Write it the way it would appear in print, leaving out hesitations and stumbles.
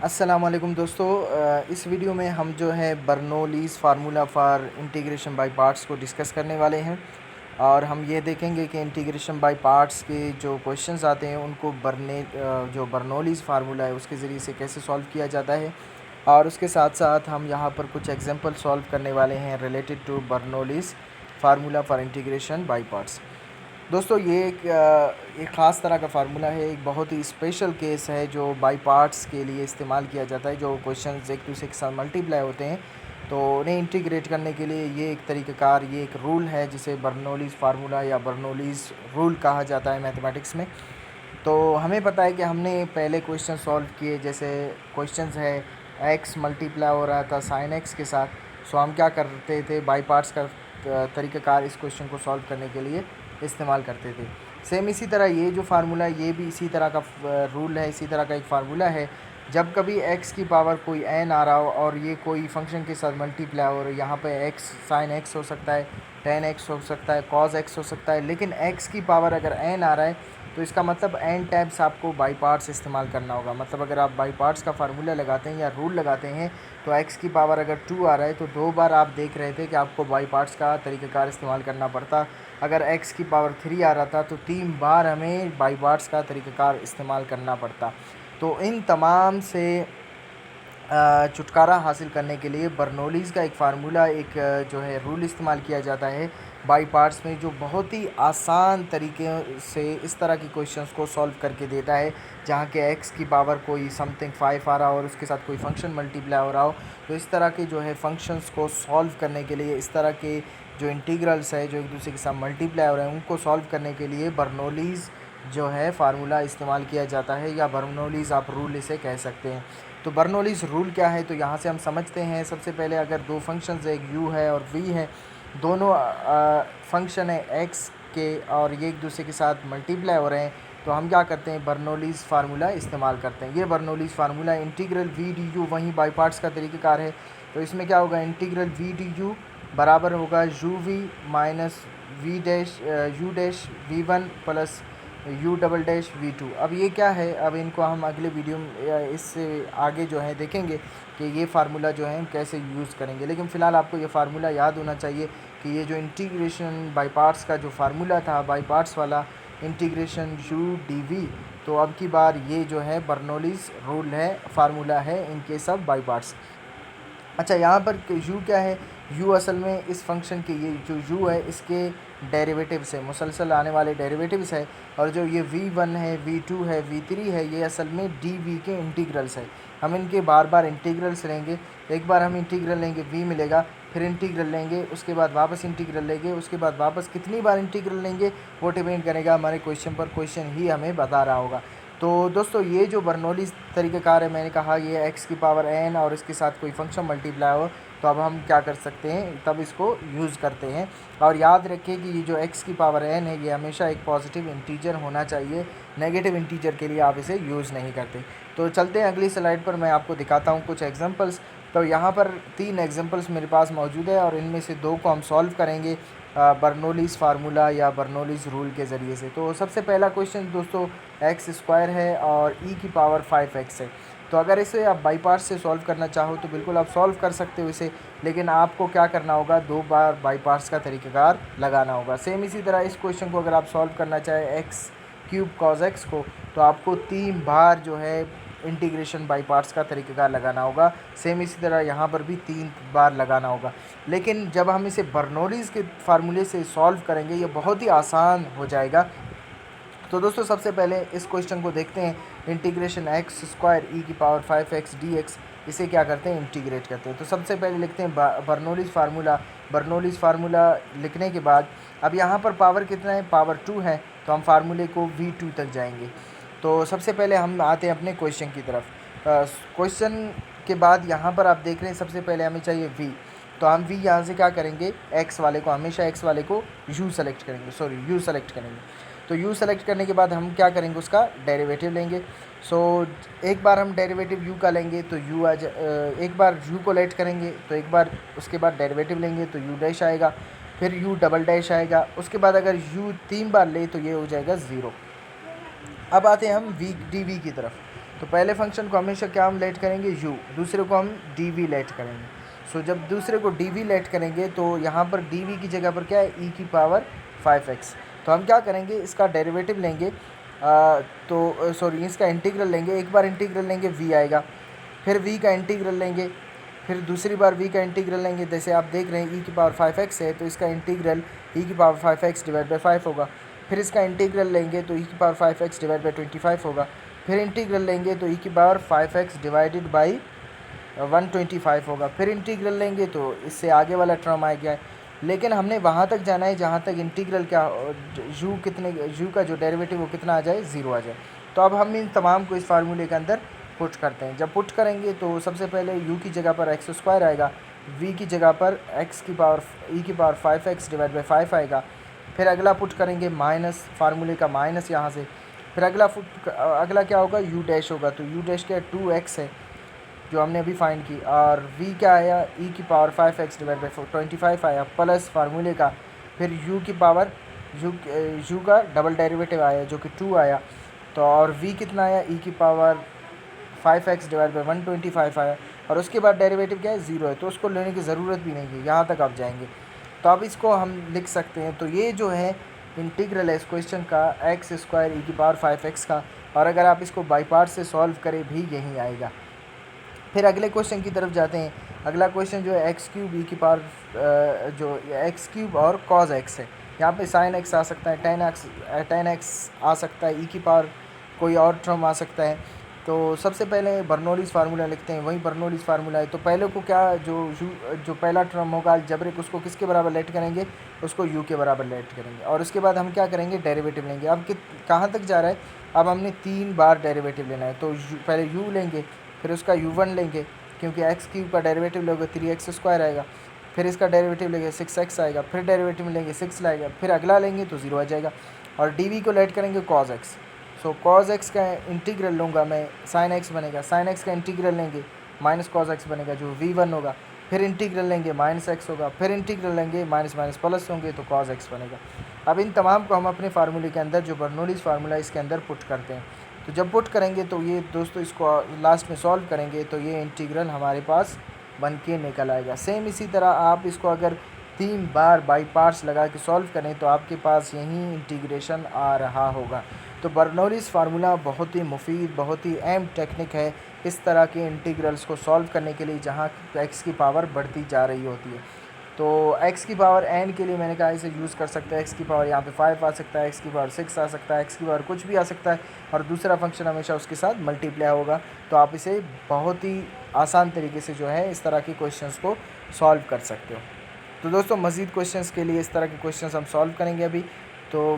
अस्सलामुअलैकुम दोस्तों, इस वीडियो में हम जो है Bernoulli's formula for integration by parts को डिस्कस करने वाले हैं। और हम ये देखेंगे कि इंटीग्रेशन बाय पार्ट्स के जो क्वेश्चंस आते हैं उनको जो बर्नौलीज़ फार्मूला है उसके ज़रिए से कैसे सॉल्व किया जाता है। और उसके साथ साथ हम यहाँ पर कुछ एग्जांपल सॉल्व करने वाले हैं related to Bernoulli's formula for integration by parts. दोस्तों ये एक ख़ास तरह का फार्मूला है, एक बहुत ही स्पेशल केस है जो बाई पार्ट्स के लिए इस्तेमाल किया जाता है। जो क्वेश्चंस एक दूसरे के साथ मल्टीप्लाई होते हैं तो उन्हें इंटीग्रेट करने के लिए ये एक तरीक़ाकार, ये एक रूल है जिसे बर्नौलीज़ फार्मूला या बर्नौलीज़ रूल कहा जाता है मैथमेटिक्स में। तो हमें पता है कि हमने पहले क्वेश्चन सॉल्व किए, जैसे क्वेश्चंस है एक्स मल्टीप्लाई हो रहा था साइन एक्स के साथ। सो हम क्या करते थे, बाई पार्ट्स का तरीक़ाकार इस क्वेश्चन को सॉल्व करने के लिए इस्तेमाल करते थे। सेम इसी तरह ये जो फार्मूला है ये भी इसी तरह का रूल है, इसी तरह का एक फार्मूला है। जब कभी x की पावर कोई n आ रहा हो और ये कोई फंक्शन के साथ मल्टीप्लाई हो रहा है, यहाँ पे x साइन x हो सकता है, टेन x हो सकता है, कॉस x हो सकता है, लेकिन x की पावर अगर n आ रहा है तो इसका मतलब n टाइम्स आपको बाई पार्ट्स इस्तेमाल करना होगा। मतलब अगर आप बाई पार्ट्स का फार्मूला लगाते हैं या रूल लगाते हैं तो x की पावर अगर 2 आ रहा है तो 2 बार आप देख रहे थे कि आपको बाई पार्ट्स का तरीक़ाकार इस्तेमाल करना पड़ता। अगर x की पावर 3 आ रहा था तो 3 बार हमें बाई पार्ट्स का तरीक़ाकार इस्तेमाल करना पड़ता। तो इन तमाम से छुटकारा हासिल करने के लिए बर्नौलीज़ का एक फ़ार्मूला, एक जो है रूल इस्तेमाल किया जाता है बाई पार्ट्स में, जो बहुत ही आसान तरीके से इस तरह की क्वेश्चंस को सॉल्व करके देता है। जहाँ के x की पावर कोई समथिंग 5 आ रहा हो और उसके साथ कोई फंक्शन मल्टीप्लाई हो रहा हो, तो इस तरह के जो है फंक्शंस को सॉल्व करने के लिए, इस तरह के जो इंटीग्रल्स है जो एक दूसरे के साथ मल्टीप्लाई हो रहे हैं उनको सॉल्व करने के लिए बर्नौलीज़ जो है फार्मूला इस्तेमाल किया जाता है, या बर्नौलीज़ आप रूल इसे कह सकते हैं। तो बर्नौलीज़ रूल क्या है, तो यहाँ से हम समझते हैं। सबसे पहले अगर दो फंक्शंस है, एक u है और v है, दोनों फंक्शन है x के और ये एक दूसरे के साथ मल्टीप्लाई हो रहे हैं, तो हम क्या करते हैं, बर्नौलीज़ फार्मूला इस्तेमाल करते हैं। ये बर्नौलीज़ फार्मूला इंटीग्रल v du वहीं बाई पार्ट्स का तरीक़ाकार है। तो इसमें क्या होगा, इंटीग्रल v du बराबर होगा u v minus v dash u dash v1 plus u double dash v2। अब ये क्या है, अब इनको हम अगले वीडियो में या इससे आगे जो है देखेंगे कि ये फार्मूला जो है हम कैसे यूज़ करेंगे। लेकिन फ़िलहाल आपको ये फार्मूला याद होना चाहिए कि ये जो इंटीग्रेशन बाई पार्ट्स का जो फार्मूला था, बाई पार्ट्स वाला इंटीग्रेशन u dv, तो अब की बार ये जो है बर्नौलीज़ रूल है, फार्मूला है in case of by parts. अच्छा, यहाँ पर u क्या है, u असल में इस फंक्शन के, ये जो u है इसके डेरिवेटिव्स है, मुसलसल आने वाले डेरिवेटिव्स है। और जो ये v1 है, v2 है, v3 है, ये असल में dv के इंटीग्रल्स है। हम इनके बार बार इंटीग्रल्स लेंगे। एक बार हम इंटीग्रल लेंगे v मिलेगा, फिर इंटीग्रल लेंगे, उसके बाद वापस इंटीग्रल लेंगे, उसके बाद वापस कितनी बार इंटीग्रल लेंगे वो डिपेंड करेगा हमारे क्वेश्चन पर। क्वेश्चन ही हमें बता रहा होगा। तो दोस्तों ये जो बर्नौलीज़ तरीक़ाकार है, मैंने कहा ये x की पावर n और इसके साथ कोई फंक्शन मल्टीप्लाई हो तो अब हम क्या कर सकते हैं, तब इसको यूज़ करते हैं। और याद रखें कि ये जो x की पावर n है ये हमेशा एक पॉजिटिव इंटीजर होना चाहिए, नेगेटिव इंटीजर के लिए आप इसे यूज़ नहीं करते। तो चलते हैं अगली स्लाइड पर, मैं आपको दिखाता हूँ कुछ एग्जांपल्स। तो यहाँ पर 3 एग्जांपल्स मेरे पास मौजूद है और इनमें से 2 को हम सॉल्व करेंगे बर्नौलीज़ फार्मूला या बर्नौलीज़ रूल के ज़रिए से। तो सबसे पहला क्वेश्चन दोस्तों एक्स स्क्वायर है और e की पावर 5x है। तो अगर इसे आप बाई पार्ट्स से सॉल्व करना चाहो तो बिल्कुल आप सॉल्व कर सकते हो इसे, लेकिन आपको क्या करना होगा, 2 बार बाई पार्ट्स का तरीक़ाकार लगाना होगा। सेम इसी तरह इस क्वेश्चन को अगर आप सॉल्व करना चाहें एक्स क्यूब कॉस एक्स को, तो आपको 3 बार जो है इंटीग्रेशन बाई पार्ट्स का तरीक़ाकार लगाना होगा। सेम इसी तरह यहाँ पर भी 3 बार लगाना होगा। लेकिन जब हम इसे बर्नौलीज़ के फार्मूले से सॉल्व करेंगे ये बहुत ही आसान हो जाएगा। तो दोस्तों सबसे पहले इस क्वेश्चन को देखते हैं, इंटीग्रेशन एक्स स्क्वायर e की पावर 5x dx, इसे क्या करते हैं, इंटीग्रेट करते हैं। तो सबसे पहले लिखते हैं बर्नौलीज़ फार्मूला। बर्नौलीज़ फार्मूला लिखने के बाद अब यहाँ पर पावर कितना है, पावर 2 है, तो हम फार्मूले को v2 तक जाएंगे। तो सबसे पहले हम आते हैं अपने क्वेश्चन की तरफ। क्वेश्चन के बाद यहाँ पर आप देख रहे हैं सबसे पहले हमें चाहिए v, तो हम v यहाँ से क्या करेंगे, x वाले को, हमेशा x वाले को u सेलेक्ट करेंगे, u सेलेक्ट करेंगे। तो u सेलेक्ट करने के बाद हम क्या करेंगे, उसका डेरिवेटिव लेंगे। सो एक बार हम डेरिवेटिव u का लेंगे तो u एक बार u को लेट करेंगे तो एक बार उसके बाद डेरिवेटिव लेंगे तो u डैश आएगा, फिर u डबल डैश आएगा, उसके बाद अगर u 3 बार ले तो ये हो जाएगा 0। अब आते हैं हम v डी वी की तरफ। तो पहले फंक्शन को हमेशा क्या हम लेट करेंगे u, दूसरे को हम dv लेट करेंगे। सो जब दूसरे को dv लेट करेंगे तो यहाँ पर dv की जगह पर क्या है e की पावर 5x। तो हम क्या करेंगे, इसका डेरिवेटिव लेंगे तो सॉरी इसका इंटीग्रल लेंगे। एक बार इंटीग्रल लेंगे v आएगा, फिर v का इंटीग्रल लेंगे, फिर दूसरी बार v का इंटीग्रल लेंगे। जैसे आप देख रहे हैं e की पावर 5x है तो इसका इंटीग्रल e की पावर 5x डिवाइड बाई 5 होगा। फिर इसका इंटीग्रल लेंगे तो e की पावर 5x डिवाइड बाई 25 होगा। फिर इंटीग्रल लेंगे तो e की पावर 5x डिवाइडेड बाई 125 होगा। फिर इंटीग्रल लेंगे तो इससे आगे वाला टर्म आ गया है, लेकिन हमने वहाँ तक जाना है जहाँ तक इंटीग्रल क्या u का जो डेरिवेटिव वो कितना आ जाए, 0 आ जाए। तो अब हम इन तमाम को इस फार्मूले के अंदर पुट करते हैं। जब पुट करेंगे तो सबसे पहले u की जगह पर x² आएगा, v की जगह पर e की पावर 5x डिवाइड बाई 5 आएगा। फिर अगला पुट करेंगे माइनस, फार्मूले का माइनस यहाँ से। फिर अगला क्या होगा, u डैश होगा। तो u डैश क्या है, 2x है जो हमने अभी फाइंड की, और v क्या आया, e की पावर 5x डिवाइड बाई 25 आया, प्लस फार्मूले का फिर u की पावर u का डबल डेरिवेटिव आया जो कि 2 आया। तो और v कितना आया, e की पावर 5x डिवाइड बाई 125 आया, और उसके बाद डेरिवेटिव क्या है, 0 है, तो उसको लेने की ज़रूरत भी नहीं है। यहाँ तक आप जाएंगे तो अब इसको हम लिख सकते हैं। तो ये जो है इंटीग्रल है इस क्वेश्चन का x² e की पावर 5x का, और अगर आप इसको बाई पार्ट से सॉल्व करें भी यही आएगा। फिर अगले क्वेश्चन की तरफ जाते हैं। अगला क्वेश्चन जो है x³ e की पावर जो x³ और cos x है। यहाँ पे sin x आ सकता है, tan x आ सकता है, e की पावर कोई और टर्म आ सकता है। तो सबसे पहले बर्नौलीज़ फार्मूला लिखते हैं, वही बर्नौलीज़ फार्मूला है। तो पहले को क्या, जो पहला टर्म होगा अलजेब्रिक, उसको किसके बराबर लेट करेंगे, उसको u के बराबर लेट करेंगे, और उसके बाद हम क्या करेंगे, डेरिवेटिव लेंगे। अब कहाँ तक जा रहा है, अब हमने 3 बार डेरिवेटिव लेना है। तो पहले u लेंगे, फिर उसका u1 लेंगे, क्योंकि x³ का डेरिवेटिव लोगे 3x² आएगा। फिर इसका डेरिवेटिव लेंगे 6x आएगा, फिर डेरिवेटिव लेंगे 6 लाएगा, फिर अगला लेंगे तो 0 आ जाएगा, और dv को लेट करेंगे cos x। सो cos x का इंटीग्रल लूँगा मैं, sin x बनेगा, sin x का इंटीग्रल लेंगे माइनस cos x बनेगा जो v1 होगा, फिर इंटीग्रल लेंगे माइनस x होगा, फिर इंटीग्रल लेंगे माइनस माइनस प्लस होंगे तो cos x बनेगा। अब इन तमाम को हम अपने फार्मूले के अंदर, जो बर्नौलीज़ फार्मूला इसके अंदर पुट करते हैं। तो जब पुट करेंगे तो ये दोस्तों इसको लास्ट में सॉल्व करेंगे तो ये इंटीग्रल हमारे पास बन के निकल आएगा। सेम इसी तरह आप इसको अगर 3 बार बाई पार्ट्स लगा के सॉल्व करें तो आपके पास यही इंटीग्रेशन आ रहा होगा। तो बर्नौलीज़ फार्मूला बहुत ही मुफीद, बहुत ही अहम टेक्निक है इस तरह के इंटीग्रल्स को सॉल्व करने के लिए जहाँ x की पावर बढ़ती जा रही होती है। तो x की पावर n के लिए मैंने कहा इसे यूज़ कर सकते हैं। x की पावर यहाँ पे 5 आ सकता है, x की पावर 6 आ सकता है, x की पावर कुछ भी आ सकता है, और दूसरा फंक्शन हमेशा उसके साथ मल्टीप्लाई होगा। तो आप इसे बहुत ही आसान तरीके से जो है इस तरह के क्वेश्चंस को सॉल्व कर सकते हो। तो दोस्तों मज़ीद क्वेश्चंस के लिए, इस तरह के क्वेश्चंस हम सॉल्व करेंगे अभी। तो